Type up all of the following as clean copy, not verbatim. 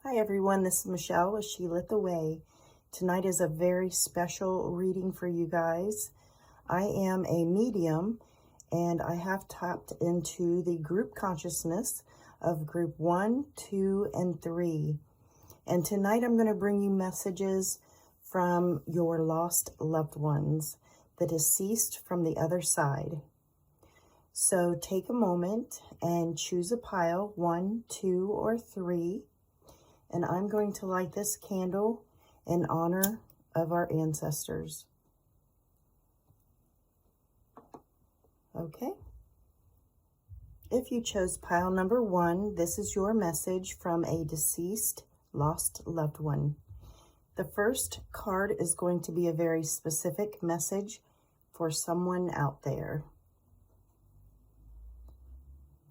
Hi everyone, this is Michelle with She Lit the Way. Tonight is a very special reading for you guys. I am a medium and I have tapped into the group consciousness of group 1, 2, and 3. And tonight I'm going to bring you messages from your lost loved ones, the deceased from the other side. So take a moment and choose a pile, 1, 2, or 3. And I'm going to light this candle in honor of our ancestors. Okay. If you chose pile number 1, this is your message from a deceased, lost loved one. The first card is going to be a very specific message for someone out there.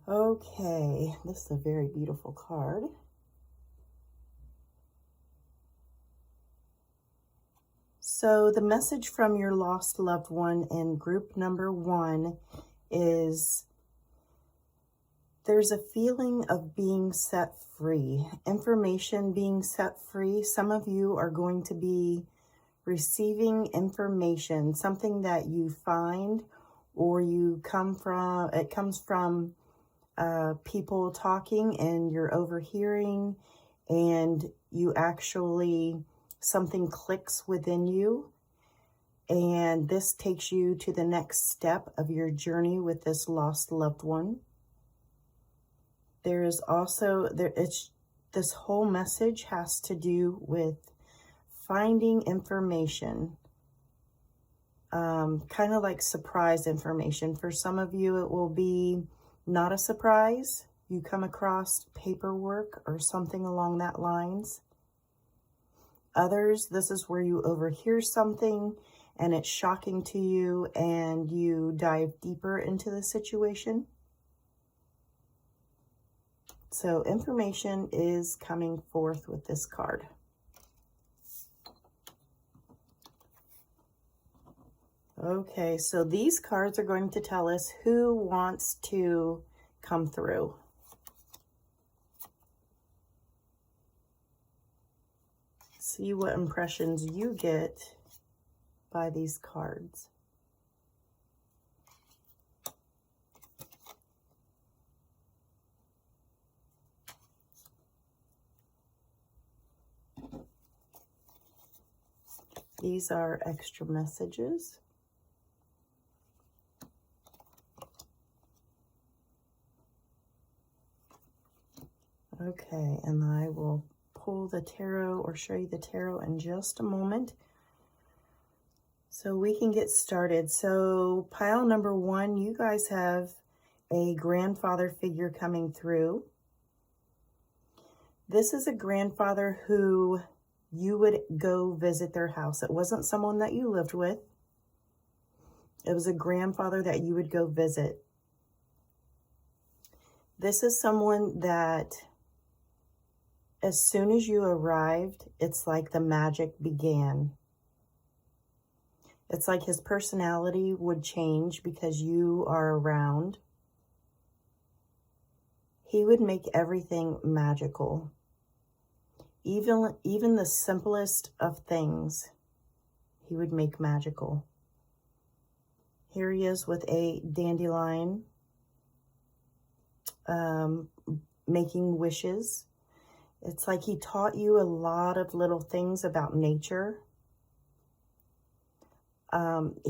Okay, this is a very beautiful card. So the message from your lost loved one in group number 1 is there's a feeling of being set free, information being set free. Some of you are going to be receiving information, something that you find or you come from, it comes from people talking and you're overhearing and you actually, something clicks within you, and this takes you to the next step of your journey with this lost loved one. There is also, this whole message has to do with finding information, kind of like surprise information. For some of you, it will be not a surprise. You come across paperwork or something along that lines. Others, this is where you overhear something and it's shocking to you and you dive deeper into the situation. So information is coming forth with this card. Okay, so these cards are going to tell us who wants to come through. See what impressions you get by these cards. These are extra messages. Okay, and I will pull the tarot or show you the tarot in just a moment so we can get started. So pile number 1, you guys have a grandfather figure coming through. This is a grandfather who you would go visit their house. It wasn't someone that you lived with. It was a grandfather that you would go visit. This is someone that as soon as you arrived, it's like the magic began. It's like his personality would change because you are around. He would make everything magical. Even the simplest of things, he would make magical. Here he is with a dandelion, making wishes. It's like he taught you a lot of little things about nature.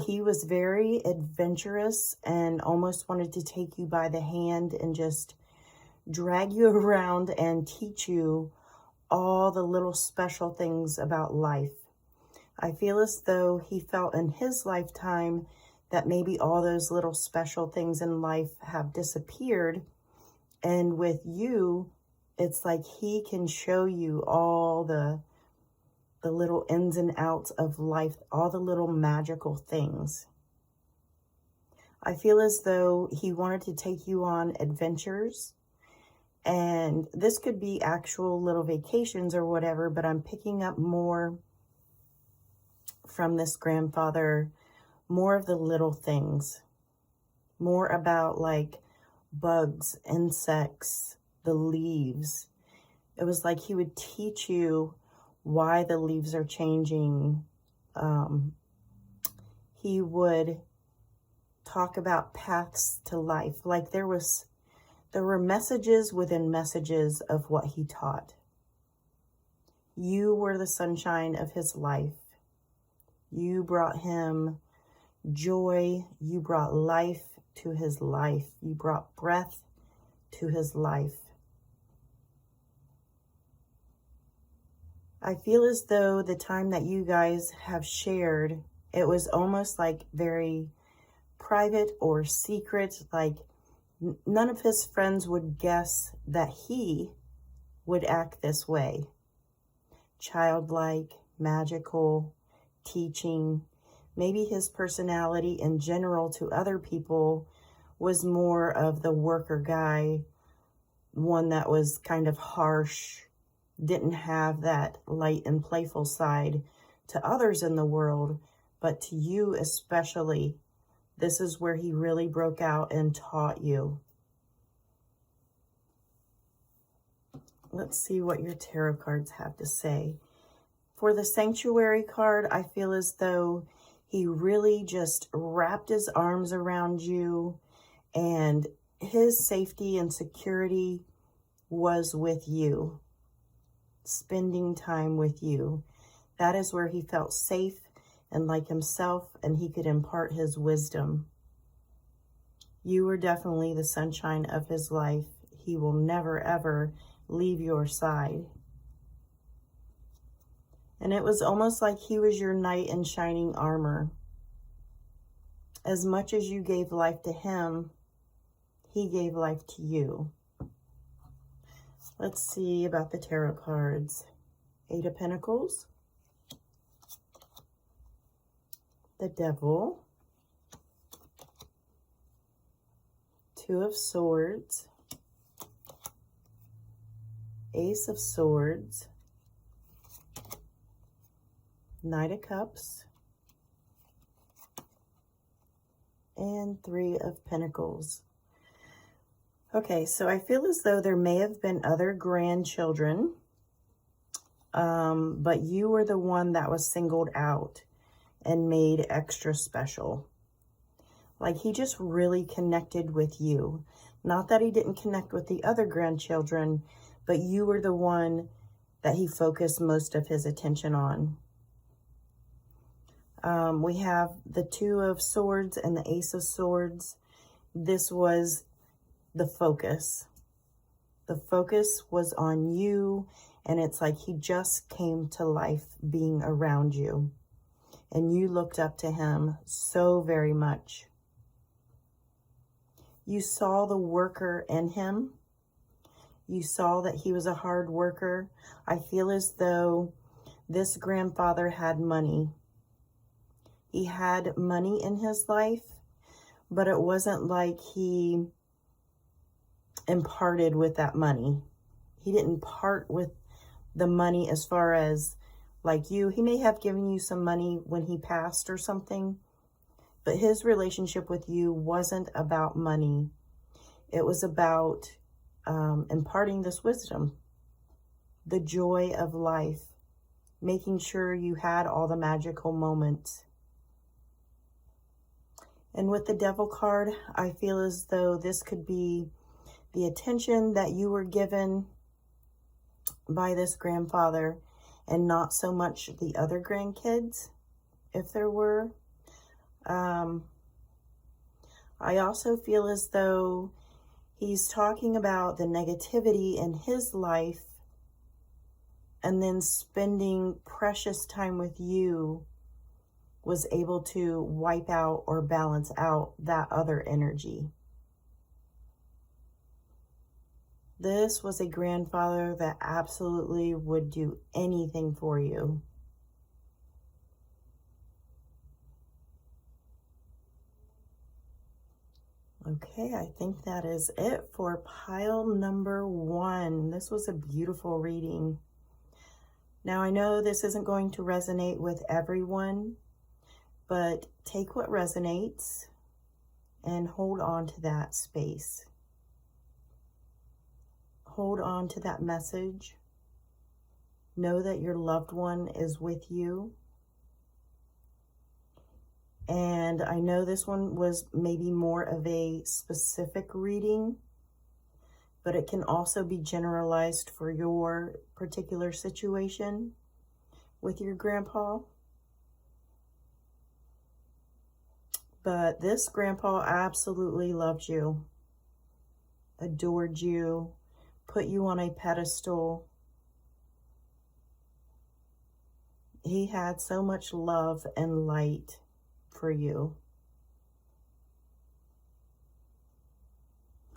He was very adventurous and almost wanted to take you by the hand and just drag you around and teach you all the little special things about life. I feel as though he felt in his lifetime that maybe all those little special things in life have disappeared. And with you, it's like he can show you all the little ins and outs of life, all the little magical things. I feel as though he wanted to take you on adventures. And this could be actual little vacations or whatever, but I'm picking up more from this grandfather, more of the little things, more about like bugs, insects, the leaves. It was like he would teach you why the leaves are changing. He would talk about paths to life. Like there were messages within messages of what he taught. You were the sunshine of his life. You brought him joy. You brought life to his life. You brought breath to his life. I feel as though the time that you guys have shared, it was almost like very private or secret. Like none of his friends would guess that he would act this way. Childlike, magical, teaching. Maybe his personality in general to other people was more of the worker guy, one that was kind of harsh, didn't have that light and playful side to others in the world, but to you especially, this is where he really broke out and taught you. Let's see what your tarot cards have to say. For the Sanctuary card, I feel as though he really just wrapped his arms around you, and his safety and security was with you, spending time with you. That is where he felt safe and like himself, and he could impart his wisdom. You were definitely the sunshine of his life. He will never, ever leave your side. And it was almost like he was your knight in shining armor. As much as you gave life to him, he gave life to you. Let's see about the tarot cards. 8 of Pentacles. The Devil. 2 of Swords. Ace of Swords. Knight of Cups. And 3 of Pentacles. Okay, so I feel as though there may have been other grandchildren, but you were the one that was singled out and made extra special. Like he just really connected with you. Not that he didn't connect with the other grandchildren, but you were the one that he focused most of his attention on. We have the 2 of Swords and the Ace of Swords. This was the focus. The focus was on you, and it's like he just came to life being around you. And you looked up to him so very much. You saw the worker in him. You saw that he was a hard worker. I feel as though this grandfather had money. He had money in his life, but it wasn't like he imparted with that money. He didn't part with the money as far as like you. He may have given you some money when he passed or something, but his relationship with you wasn't about money. It was about imparting this wisdom, the joy of life, making sure you had all the magical moments. And with the Devil card, I feel as though this could be the attention that you were given by this grandfather and not so much the other grandkids, if there were. I also feel as though he's talking about the negativity in his life and then spending precious time with you was able to wipe out or balance out that other energy. This was a grandfather that absolutely would do anything for you. Okay, I think that is it for pile number 1. This was a beautiful reading. Now, I know this isn't going to resonate with everyone, but take what resonates and hold on to that space. Hold on to that message. Know that your loved one is with you. And I know this one was maybe more of a specific reading, but it can also be generalized for your particular situation with your grandpa. But this grandpa absolutely loved you, adored you, put you on a pedestal. He had so much love and light for you.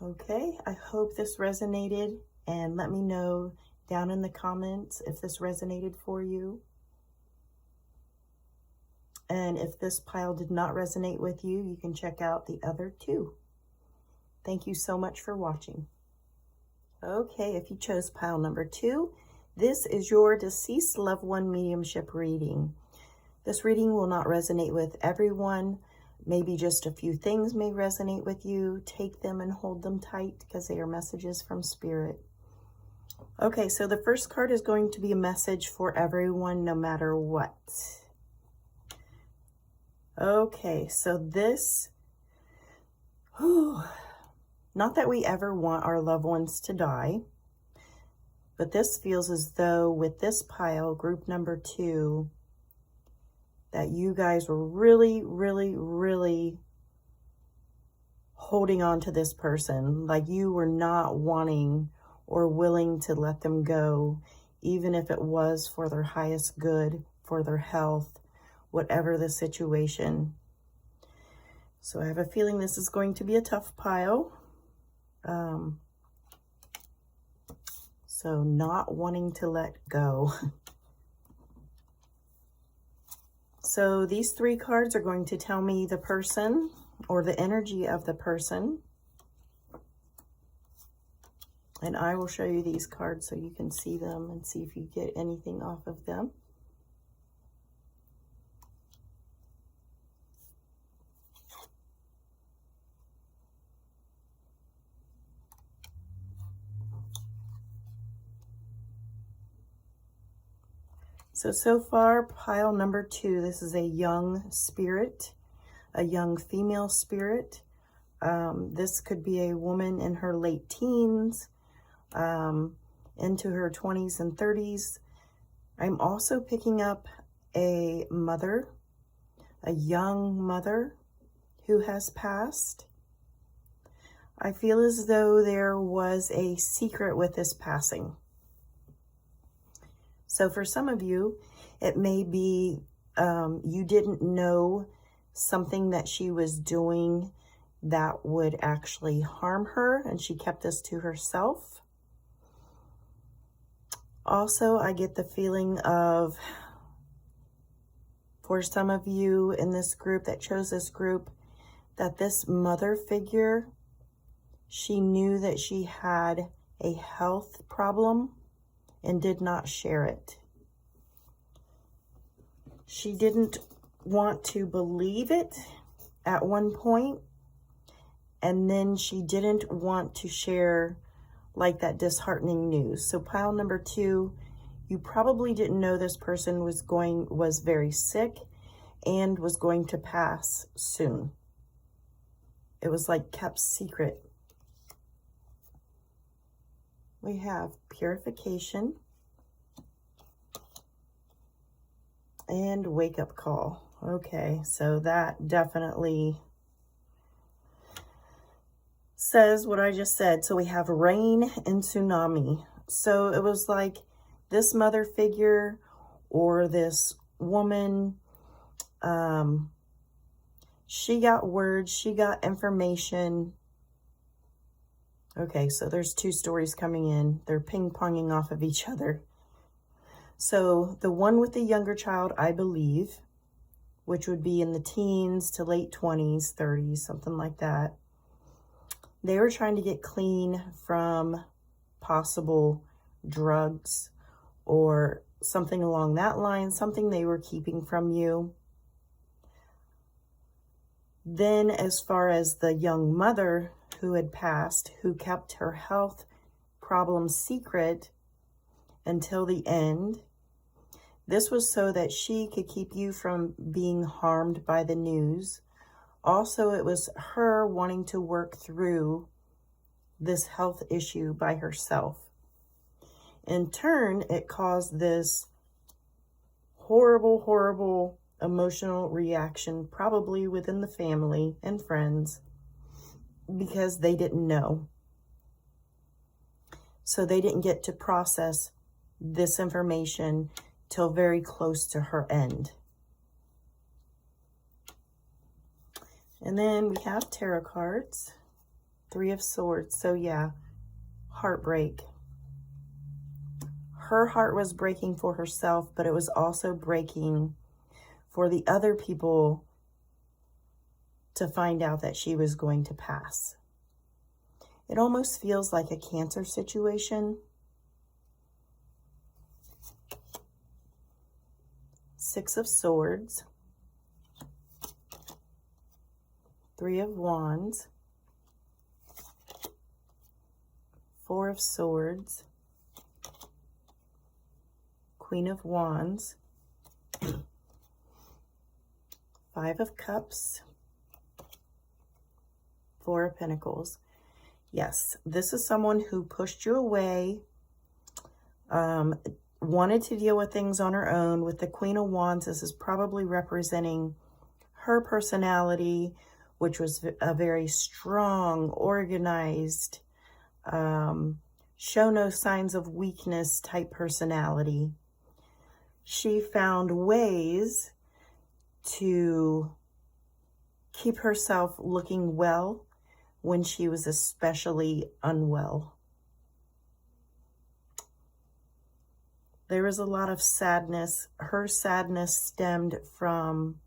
Okay, I hope this resonated, and let me know down in the comments if this resonated for you. And if this pile did not resonate with you, you can check out the other two. Thank you so much for watching. Okay, if you chose pile number 2, this is your deceased loved one mediumship reading. This reading will not resonate with everyone. Maybe just a few things may resonate with you. Take them and hold them tight because they are messages from Spirit. Okay, so the first card is going to be a message for everyone, no matter what. Okay, so this, not that we ever want our loved ones to die, but this feels as though with this pile, group number 2, that you guys were really, really, really holding on to this person. Like you were not wanting or willing to let them go, even if it was for their highest good, for their health, whatever the situation. So I have a feeling this is going to be a tough pile. So not wanting to let go. So these 3 cards are going to tell me the person or the energy of the person. And I will show you these cards so you can see them and see if you get anything off of them. So far, pile number 2, this is a young spirit, a young female spirit. This could be a woman in her late teens, into her 20s and 30s. I'm also picking up a mother, a young mother who has passed. I feel as though there was a secret with this passing. So for some of you, it may be you didn't know something that she was doing that would actually harm her, and she kept this to herself. Also, I get the feeling of, for some of you in this group that chose this group, that this mother figure, she knew that she had a health problem and did not share it. She didn't want to believe it at one point, and then she didn't want to share like that disheartening news. So pile number 2, you probably didn't know this person was very sick and was going to pass soon. It was like kept secret. We have purification and wake-up call. Okay, so that definitely says what I just said. So we have rain and tsunami. So it was like this mother figure or this woman, she got words, she got information. Okay, so there's 2 stories coming in. They're ping-ponging off of each other. So the one with the younger child, I believe, which would be in the teens to late 20s, 30s, something like that. They were trying to get clean from possible drugs or something along that line, something they were keeping from you. Then as far as the young mother who had passed, who kept her health problems secret until the end. This was so that she could keep you from being harmed by the news. Also, it was her wanting to work through this health issue by herself. In turn, it caused this horrible, horrible emotional reaction, probably within the family and friends, because they didn't know. So they didn't get to process this information till very close to her end. And then we have tarot cards, 3 of Swords. So yeah, heartbreak. Her heart was breaking for herself, but it was also breaking for the other people to find out that she was going to pass. It almost feels like a Cancer situation. 6 of Swords, 3 of Wands, 4 of Swords, Queen of Wands, 5 of Cups, 4 of Pentacles. Yes, this is someone who pushed you away, wanted to deal with things on her own. With the Queen of Wands, this is probably representing her personality, which was a very strong, organized, show no signs of weakness type personality. She found ways to keep herself looking well when she was especially unwell. There was a lot of sadness. Her sadness stemmed from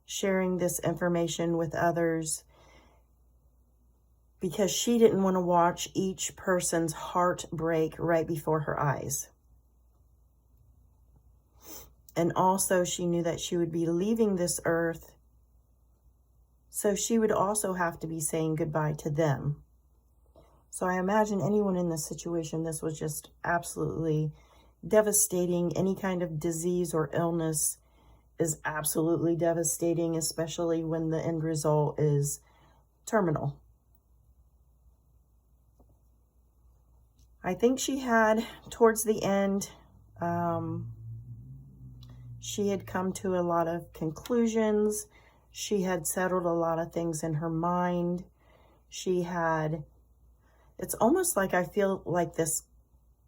sharing this information with others because she didn't want to watch each person's heart break right before her eyes. And also she knew that she would be leaving this earth, so she would also have to be saying goodbye to them. So I imagine anyone in this situation, this was just absolutely devastating. Any kind of disease or illness is absolutely devastating, especially when the end result is terminal. I think she had, towards the end, she had come to a lot of conclusions. She had settled a lot of things in her mind. She had, it's almost like I feel like this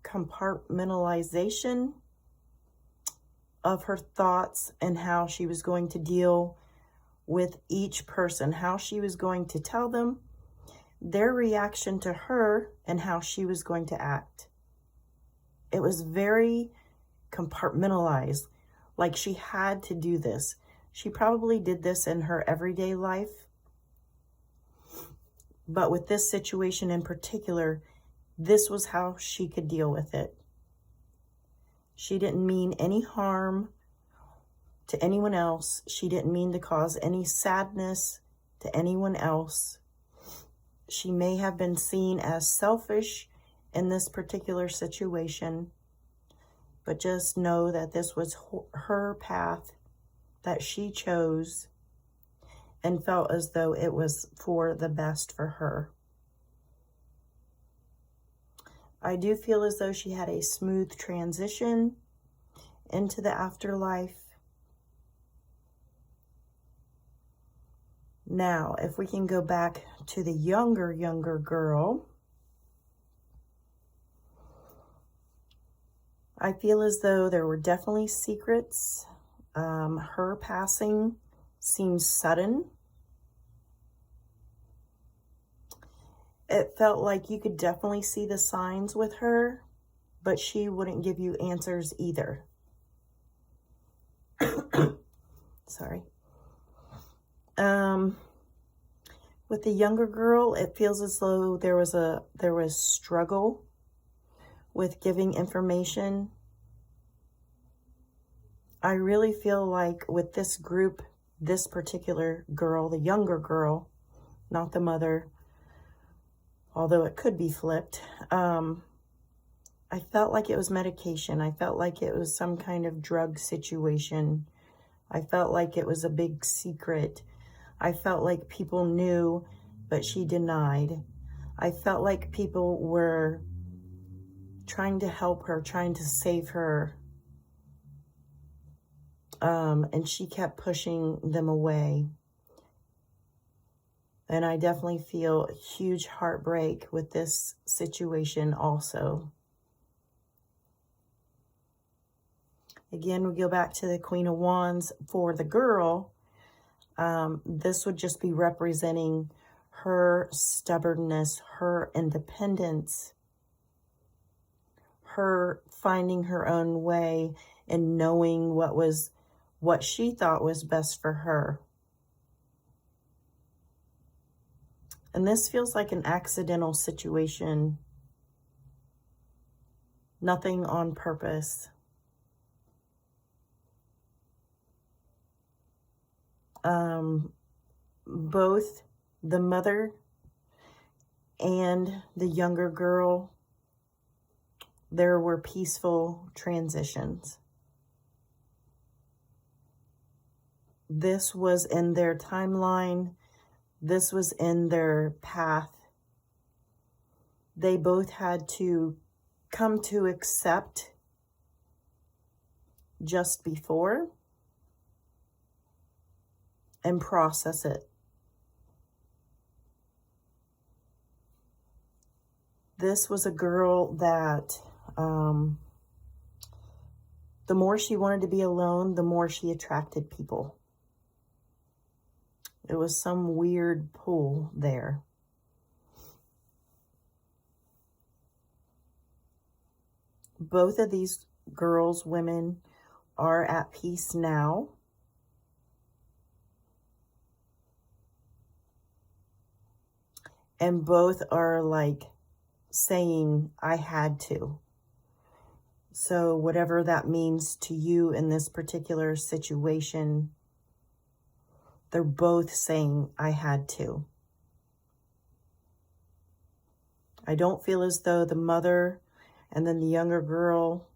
compartmentalization of her thoughts and how she was going to deal with each person, how she was going to tell them their reaction to her and how she was going to act. It was very compartmentalized, like she had to do this. She probably did this in her everyday life, but with this situation in particular, this was how she could deal with it. She didn't mean any harm to anyone else. She didn't mean to cause any sadness to anyone else. She may have been seen as selfish in this particular situation, but just know that this was her path that she chose and felt as though it was for the best for her. I do feel as though she had a smooth transition into the afterlife. Now, if we can go back to the younger girl, I feel as though there were definitely secrets. Her passing seems sudden. It felt like you could definitely see the signs with her, but she wouldn't give you answers either. Sorry. With the younger girl, it feels as though there was struggle with giving information. I really feel like with this group, this particular girl, the younger girl, not the mother, although it could be flipped, I felt like it was medication. I felt like it was some kind of drug situation. I felt like it was a big secret. I felt like people knew, but she denied. I felt like people were trying to help her, trying to save her. And she kept pushing them away. And I definitely feel huge heartbreak with this situation also. Again, we go back to the Queen of Wands for the girl. This would just be representing her stubbornness, her independence, her finding her own way and knowing what she thought was best for her. And this feels like an accidental situation. Nothing on purpose. Both the mother and the younger girl, there were peaceful transitions. This was in their timeline. This was in their path. They both had to come to accept just before and process it. This was a girl that the more she wanted to be alone, the more she attracted people. It was some weird pull there. Both of these girls, women, are at peace now. And both are like saying, I had to. So whatever that means to you in this particular situation, they're both saying, I had to. I don't feel as though the mother and then the younger girl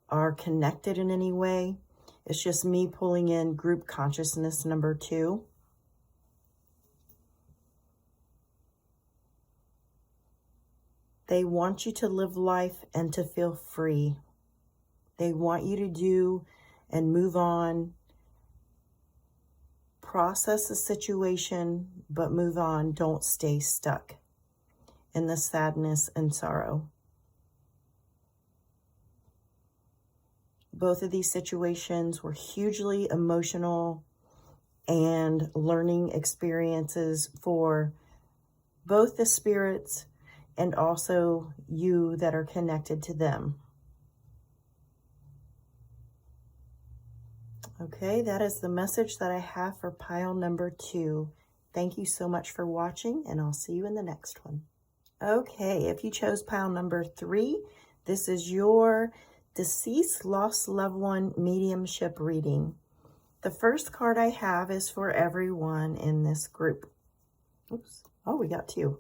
are connected in any way. It's just me pulling in group consciousness number 2. They want you to live life and to feel free. They want you to do and move on. Process the situation, but move on. Don't stay stuck in the sadness and sorrow. Both of these situations were hugely emotional and learning experiences for both the spirits and also you that are connected to them. Okay, that is the message that I have for pile number 2. Thank you so much for watching, and I'll see you in the next one. Okay, if you chose pile number 3, this is your deceased lost loved one mediumship reading. The first card I have is for everyone in this group. Oops. Oh, we got 2.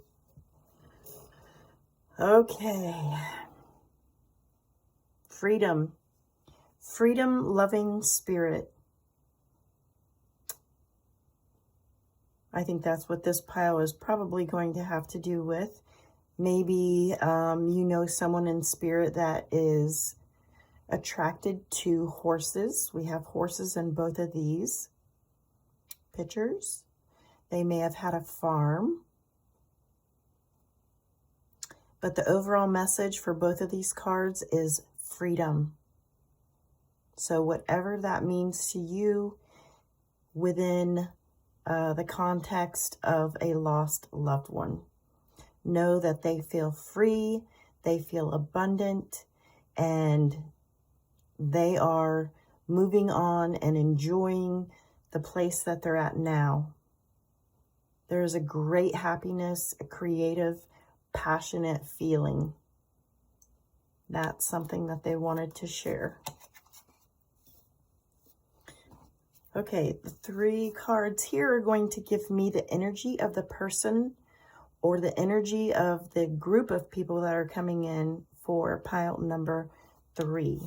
Okay. Freedom. Freedom loving spirit. I think that's what this pile is probably going to have to do with. Maybe you know someone in spirit that is attracted to horses. We have horses in both of these pictures. They may have had a farm. But the overall message for both of these cards is freedom. So whatever that means to you within the context of a lost loved one, know that they feel free, they feel abundant, and they are moving on and enjoying the place that they're at now. There is a great happiness, a creative, passionate feeling. That's something that they wanted to share. Okay, the 3 cards here are going to give me the energy of the person or the energy of the group of people that are coming in for pile number 3.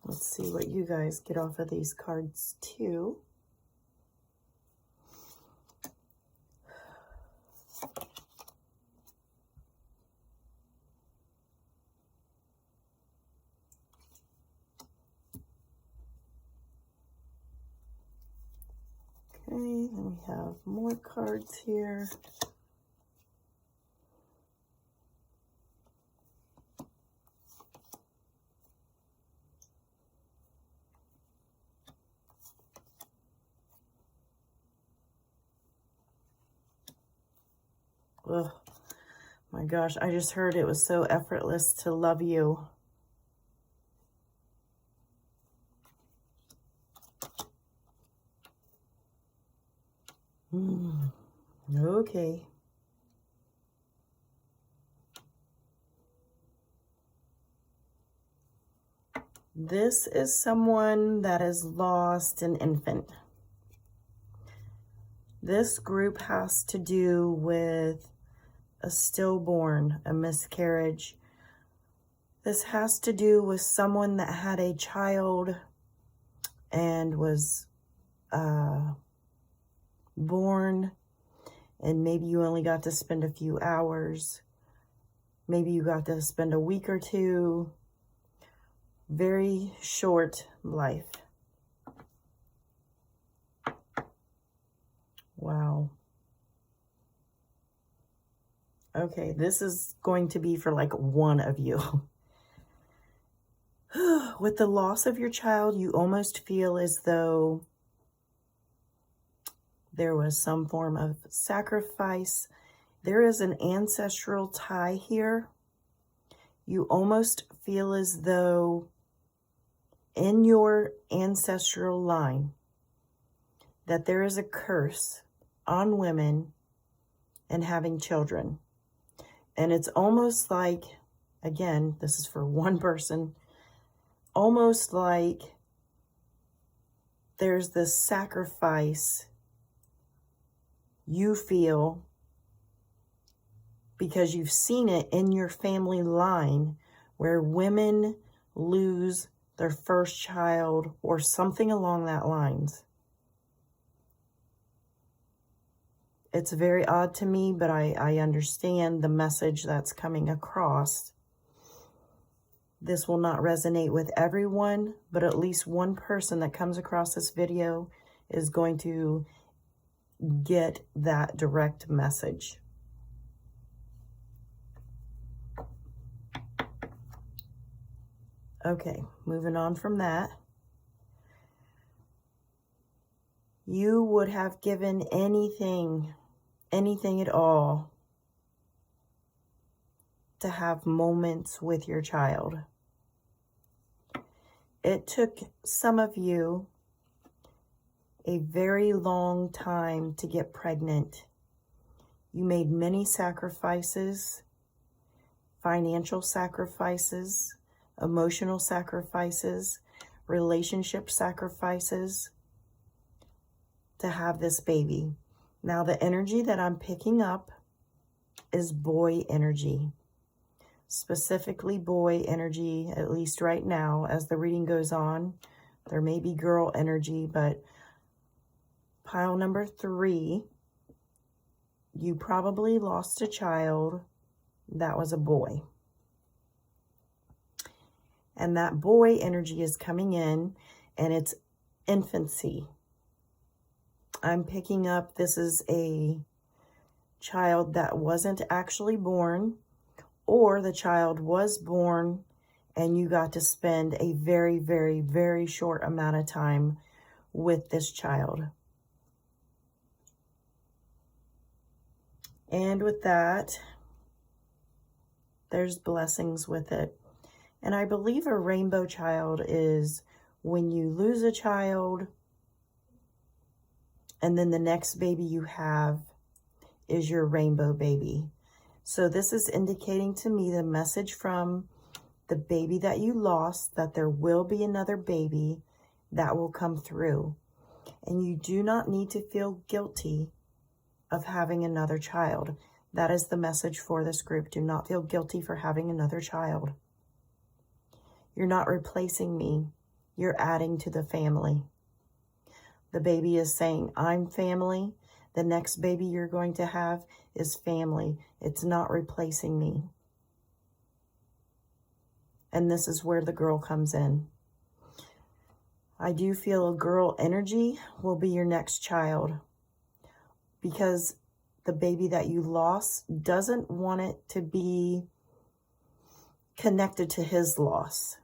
Let's see what you guys get off of these cards too. Okay, then we have more cards here. Oh my gosh, I just heard it was so effortless to love you. Okay. This is someone that has lost an infant. This group has to do with a stillborn, a miscarriage. This has to do with someone that had a child and was born, and maybe you only got to spend a few hours. Maybe you got to spend a week or two. Very short life. Wow. Okay, this is going to be for like one of you. With the loss of your child, you almost feel as though there was some form of sacrifice. There is an ancestral tie here. You almost feel as though in your ancestral line that there is a curse on women and having children. And it's almost like, again, this is for one person, almost like there's this sacrifice you feel because you've seen it in your family line where women lose their first child or something along that lines. It's very odd to me, but I understand the message that's coming across. This will not resonate with everyone, but at least one person that comes across this video is going to get that direct message. Okay, moving on from that. You would have given anything at all to have moments with your child. It took some of you a very long time to get pregnant. You made many sacrifices, financial sacrifices, emotional sacrifices, relationship sacrifices to have this baby. Now, the energy that I'm picking up is boy energy, specifically boy energy, at least right now as the reading goes on. There may be girl energy, but pile number 3, you probably lost a child that was a boy. And that boy energy is coming in, and it's infancy. I'm picking up, this is a child that wasn't actually born, or the child was born and you got to spend a very, very, very short amount of time with this child. And with that, there's blessings with it. And I believe a rainbow child is when you lose a child and then the next baby you have is your rainbow baby. So this is indicating to me the message from the baby that you lost, that there will be another baby that will come through. And you do not need to feel guilty of having another child. That is the message for this group. Do not feel guilty for having another child. You're not replacing me. You're adding to the family. The baby is saying, I'm family. The next baby you're going to have is family. It's not replacing me. And this is where the girl comes in. I do feel a girl energy will be your next child, because the baby that you lost doesn't want it to be connected to his loss.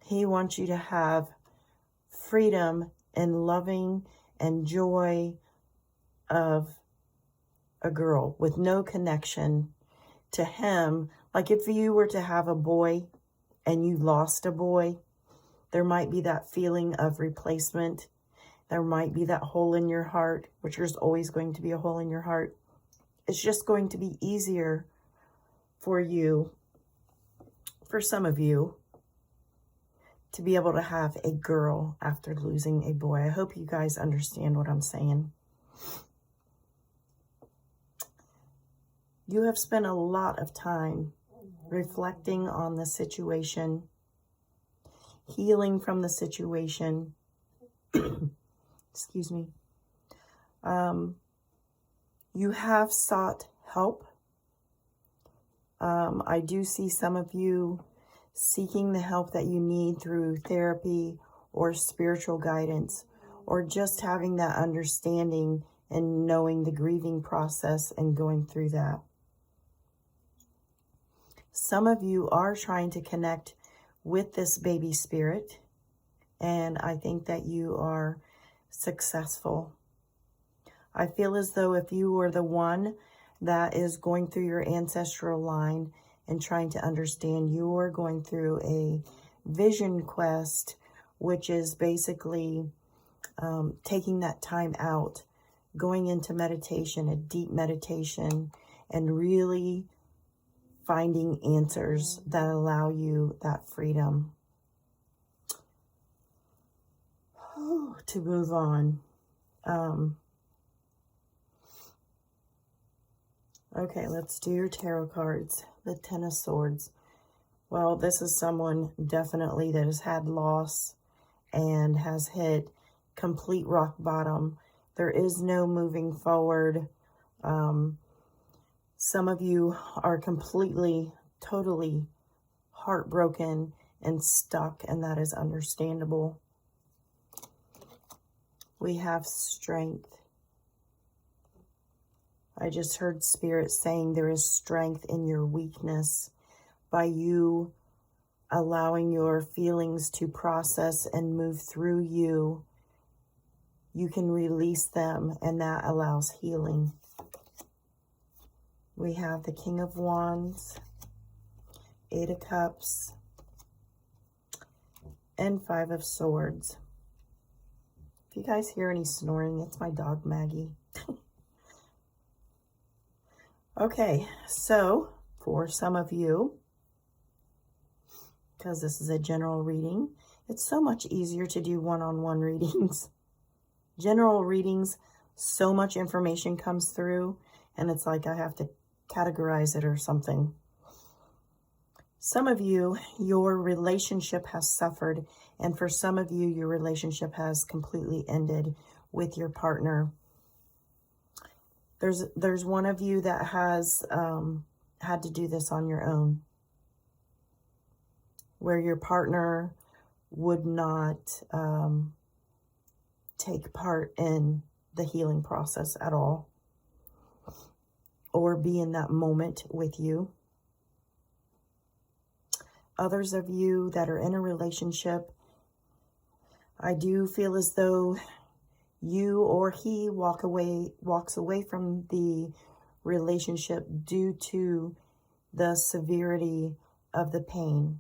He wants you to have freedom and loving and joy of a girl with no connection to him. Like if you were to have a boy and you lost a boy, there might be that feeling of replacement. There might be that hole in your heart, which there's always going to be a hole in your heart. It's just going to be easier for you, for some of you, to be able to have a girl after losing a boy. I hope you guys understand what I'm saying. You have spent a lot of time reflecting on the situation, healing from the situation. Excuse me. You have sought help. I do see some of you seeking the help that you need through therapy or spiritual guidance, or just having that understanding and knowing the grieving process and going through that. Some of you are trying to connect with this baby spirit, and I think that you are successful. I feel as though if you were the one that is going through your ancestral line and trying to understand, you are going through a vision quest, which is basically taking that time out, going into meditation, a deep meditation, and really finding answers that allow you that freedom to move on. Okay, let's do your tarot cards. The Ten of Swords. Well, this is someone definitely that has had loss and has hit complete rock bottom. There is no moving forward. Some of you are completely, totally heartbroken and stuck, and that is understandable. We have strength. I just heard Spirit saying there is strength in your weakness. By you allowing your feelings to process and move through you, you can release them, and that allows healing. We have the King of Wands, Eight of Cups, and Five of Swords. If you guys hear any snoring, it's my dog Maggie. Okay, so for some of you, because this is a general reading, it's so much easier to do one-on-one readings. General readings, so much information comes through, and it's like I have to categorize it or something. Some of you, your relationship has suffered, and for some of you, your relationship has completely ended with your partner. There's one of you that has had to do this on your own, where your partner would not take part in the healing process at all, or be in that moment with you. Others of you that are in a relationship, I do feel as though you or he walks away from the relationship due to the severity of the pain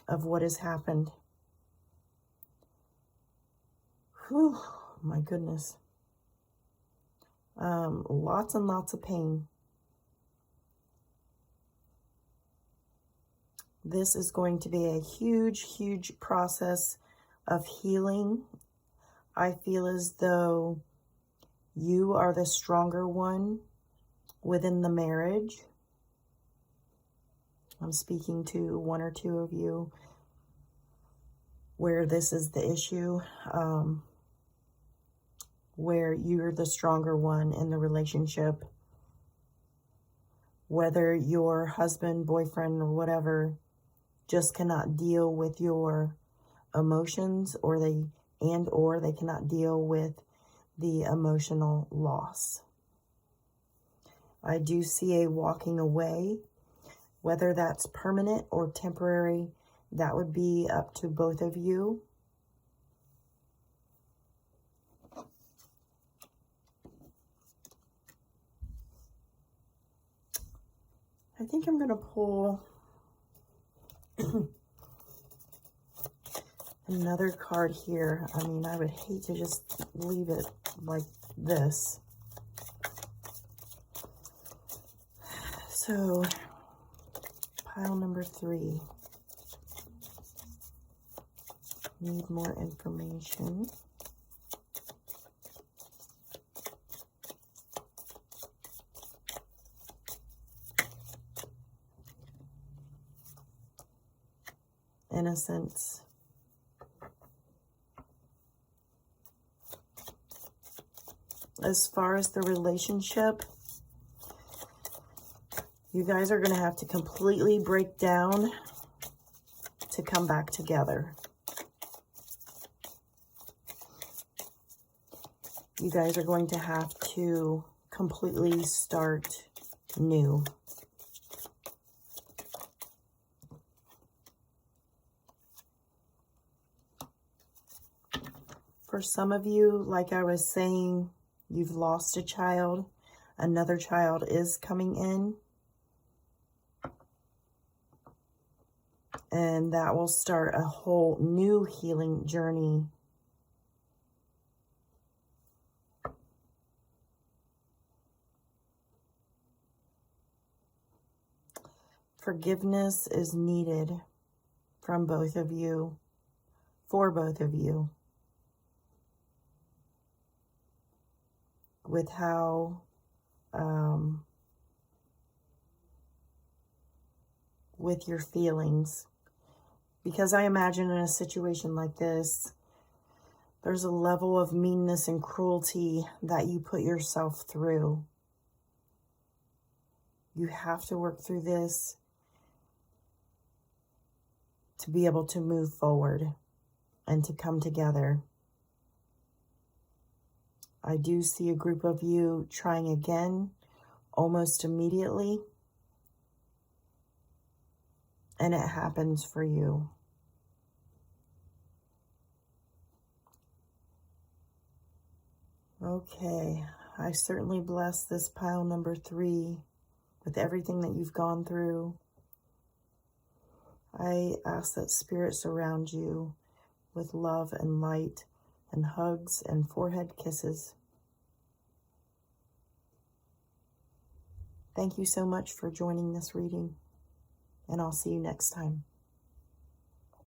of what has happened. Whew, my goodness. Lots and lots of pain. This is going to be a huge, huge process of healing I feel as though you are the stronger one within the marriage. I'm speaking to one or two of you where this is the issue, where you're the stronger one in the relationship. Whether your husband, boyfriend, or whatever just cannot deal with your emotions, or they cannot deal with the emotional loss. I do see a walking away, whether that's permanent or temporary. That would be up to both of you. I think I'm going to pull another card here. I mean, I would hate to just leave it like this. So, pile number 3. Need more information. Innocence. As far as the relationship, you guys are going to have to completely break down to come back together. You guys are going to have to completely start new. For some of you, like I was saying, you've lost a child. Another child is coming in. And that will start a whole new healing journey. Forgiveness is needed from both of you, for both of you, with how with your feelings. Because I imagine in a situation like this, there's a level of meanness and cruelty that you put yourself through. You have to work through this to be able to move forward and to come together. I do see a group of you trying again almost immediately. And it happens for you. Okay, I certainly bless this pile number 3 with everything that you've gone through. I ask that Spirit surround you with love and light and hugs and forehead kisses. Thank you so much for joining this reading, and I'll see you next time.